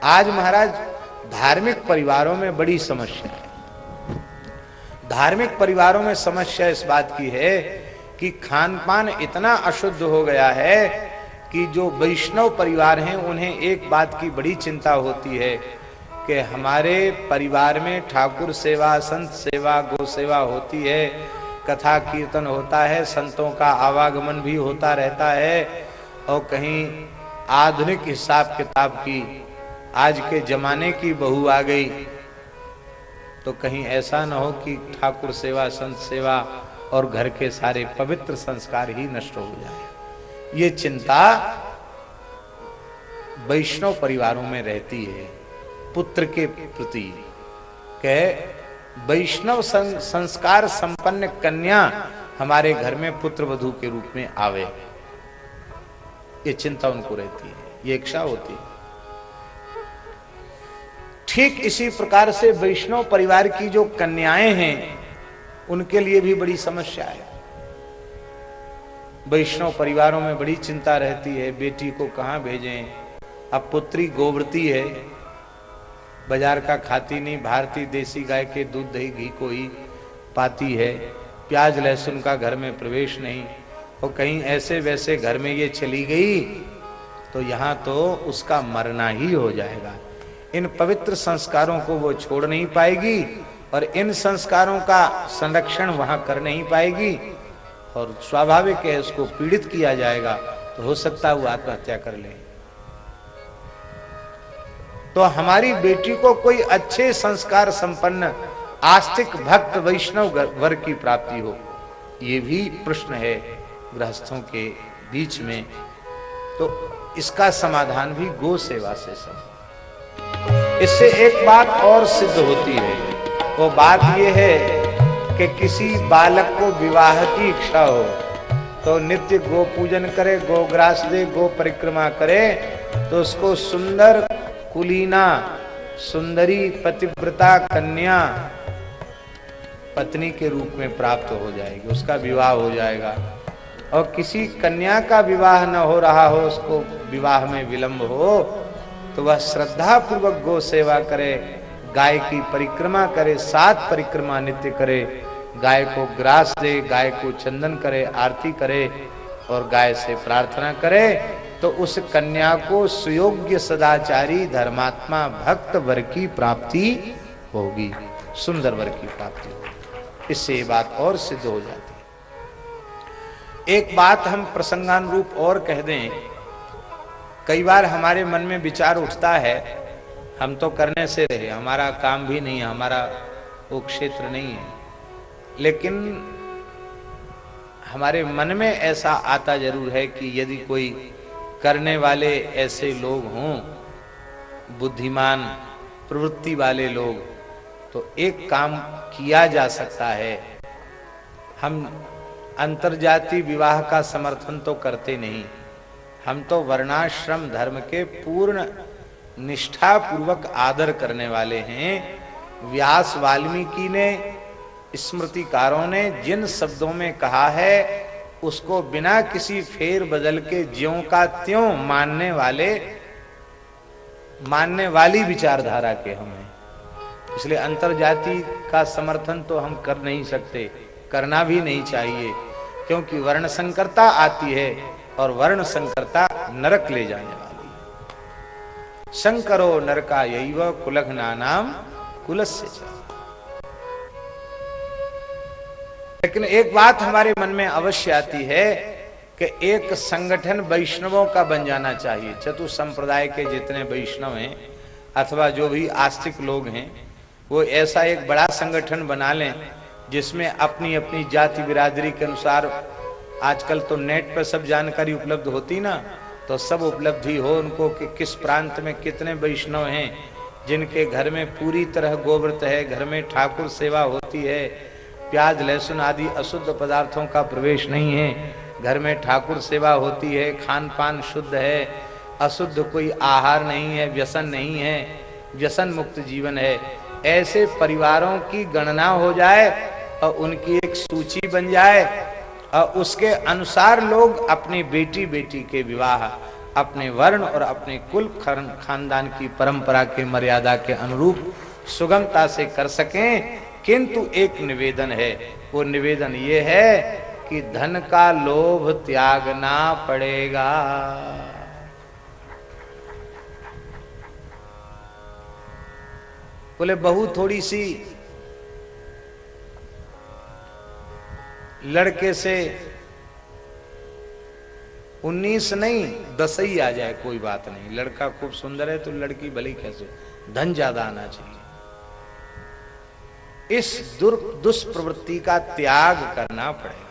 आज महाराज धार्मिक परिवारों में बड़ी समस्या है। धार्मिक परिवारों में समस्या इस बात की है कि खान पान इतना अशुद्ध हो गया है कि जो वैष्णव परिवार हैं उन्हें एक बात की बड़ी चिंता होती है कि हमारे परिवार में ठाकुर सेवा, संत सेवा, गौ सेवा होती है, कथा कीर्तन होता है, संतों का आवागमन भी होता रहता है, और कहीं आधुनिक हिसाब किताब की आज के जमाने की बहू आ गई तो कहीं ऐसा न हो कि ठाकुर सेवा, संत सेवा और घर के सारे पवित्र संस्कार ही नष्ट हो जाए। ये चिंता वैष्णव परिवारों में रहती है पुत्र के प्रति के वैष्णव संस्कार संपन्न कन्या हमारे घर में पुत्र वधू के रूप में आवे, ये चिंता उनको रहती है, ये इच्छा होती है। ठीक इसी प्रकार से वैष्णव परिवार की जो कन्याएं हैं उनके लिए भी बड़ी समस्या है। वैष्णव परिवारों में बड़ी चिंता रहती है, बेटी को कहां भेजें। अब पुत्री गोवर्ती है, बाजार का खाती नहीं, भारतीय देसी गाय के दूध दही घी को ही पाती है, प्याज लहसुन का घर में प्रवेश नहीं, और कहीं ऐसे वैसे घर में ये चली गई तो यहाँ तो उसका मरना ही हो जाएगा। इन पवित्र संस्कारों को वो छोड़ नहीं पाएगी और इन संस्कारों का संरक्षण वहां कर नहीं पाएगी, और स्वाभाविक है उसको पीड़ित किया जाएगा, तो हो सकता है वो आत्महत्या कर ले। तो हमारी बेटी को कोई अच्छे संस्कार संपन्न आस्तिक भक्त वैष्णव वर्ग की प्राप्ति हो, ये भी प्रश्न है गृहस्थों के बीच में। तो इसका समाधान भी गो सेवा से सब। इससे एक बात और सिद्ध होती है, वो बात ये है कि किसी बालक को विवाह की इच्छा हो तो नित्य गो पूजन करे, गोग्रास दे, गो परिक्रमा करे, तो उसको सुंदर कुलीना, सुंदरी पतिव्रता कन्या पत्नी के रूप में प्राप्त हो जाएगी, उसका विवाह हो जाएगा। और किसी कन्या का विवाह न हो रहा हो, उसको विवाह में विलंब हो, तो वह श्रद्धा पूर्वक गो सेवा करे, गाय की परिक्रमा करे, 7 परिक्रमा नित्य करे, गाय को ग्रास दे, गाय को चंदन करे, आरती करे और गाय से प्रार्थना करे, तो उस कन्या को सुयोग्य सदाचारी धर्मात्मा भक्त वर की प्राप्ति होगी, सुंदर वर की प्राप्ति होगी। इससे ये बात और सिद्ध हो जाती है। एक बात हम प्रसंगानुरूप और कह दें, कई बार हमारे मन में विचार उठता है, हम तो करने से रहे, हमारा काम भी नहीं है, हमारा वो क्षेत्र नहीं है, लेकिन हमारे मन में ऐसा आता जरूर है कि यदि कोई करने वाले ऐसे लोग हों, बुद्धिमान प्रवृत्ति वाले लोग, तो एक काम किया जा सकता है। हम अंतर्जातीय विवाह का समर्थन तो करते नहीं, हम तो वर्णाश्रम धर्म के पूर्ण निष्ठा पूर्वक आदर करने वाले हैं। व्यास वाल्मीकि ने, स्मृतिकारों ने जिन शब्दों में कहा है उसको बिना किसी फेर बदल के ज्यों का त्यों मानने वाली विचारधारा के हम हैं। इसलिए अंतर्जाति का समर्थन तो हम कर नहीं सकते, करना भी नहीं चाहिए, क्योंकि वर्ण संकरता आती है और वर्ण संकरता नरक ले जाने वाली है। शंकरो नरका यैव कुलघ्नानाम कुलस्य च। लेकिन एक बात हमारे मन में अवश्य आती है कि एक संगठन वैष्णवों का बन जाना चाहिए। चतुर संप्रदाय के जितने वैष्णव हैं अथवा जो भी आस्तिक लोग हैं, वो ऐसा एक बड़ा संगठन बना लें जिसमें अपनी अपनी जाति बिरादरी के अनुसार, आजकल तो नेट पर सब जानकारी उपलब्ध होती ना, तो सब उपलब्धि हो उनको कि किस प्रांत में कितने वैष्णव हैं जिनके घर में पूरी तरह गोव्रत है, घर में ठाकुर सेवा होती है, प्याज लहसुन आदि अशुद्ध पदार्थों का प्रवेश नहीं है, घर में ठाकुर सेवा होती है, खान पान शुद्ध है, अशुद्ध कोई आहार नहीं है, व्यसन नहीं है, व्यसन मुक्त जीवन है। ऐसे परिवारों की गणना हो जाए और उनकी एक सूची बन जाए और उसके अनुसार लोग अपनी बेटी के विवाह अपने वर्ण और अपने कुल खानदान की परंपरा के मर्यादा के अनुरूप सुगमता से कर सकें। किंतु एक निवेदन है, वो निवेदन ये है कि धन का लोभ त्यागना पड़ेगा। बोले बहू थोड़ी सी लड़के से 19 नहीं 10 ही आ जाए कोई बात नहीं, लड़का खूब सुंदर है तो लड़की भले कैसे, धन ज्यादा आना चाहिए। इस दुष्प्रवृत्ति का त्याग करना पड़ेगा।